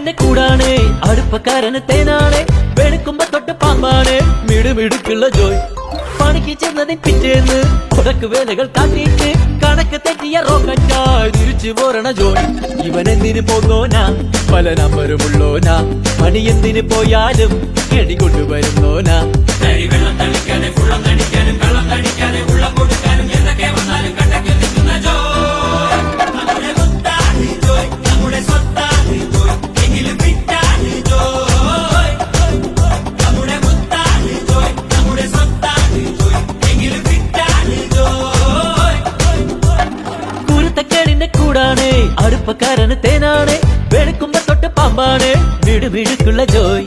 കുരുത്തക്കേടിന്റെ കൂടാണ് അടുപ്പക്കാരന് തേനാണ് വെളുക്കുമ്പോ തൊട്ട് പാമ്പാണ് മിടുമിടുക്കുള്ള ജോയ് പണിക്ക് ചെന്നതിൻ പിറ്റേന്ന് ഉടക്ക് വേലകൾ കാട്ടിയിട്ട് കണക്ക് തെറ്റിയ റോക്കറ്റായി തിരിച്ചു പോരണ ജോയ് ഇവനെന്തിന് പോന്നോനാ പല നമ്പരുമുള്ളോനാ പണി എന്തിന് പോയാലും എടി കൊണ്ടുവരുന്നോനാ വെള്ളം തളിക്കാനും ഫുള്ളം തടിക്കാനും കള്ളം തടിക്കാനും ഉള്ളം കൊടുക്കാനും എന്തൊക്കെ വന്നാലും കണ്ടക്ക് നിൽക്കുന്ന ജോയ് നമ്മുടെ മുത്താണ് ജോയ് നമ്മുടെ സ്വത്താണ് ജോയ് എങ്കിലും വിട്ടാണ് ജോയ് നമ്മുടെ മുത്താണ് ജോയ് നമ്മുടെ സ്വത്താണ് ജോയ് എങ്കിലും വിട്ടാണ് ജോയ് കുരുത്തക്കേടിന്റെ കൂടാണ് അടുപ്പക്കാരന് തേനാണ് വെളുക്കുമ്പോ തൊട്ട് പാമ്പാണ് മിടുമിടുക്കുള്ള ജോയ്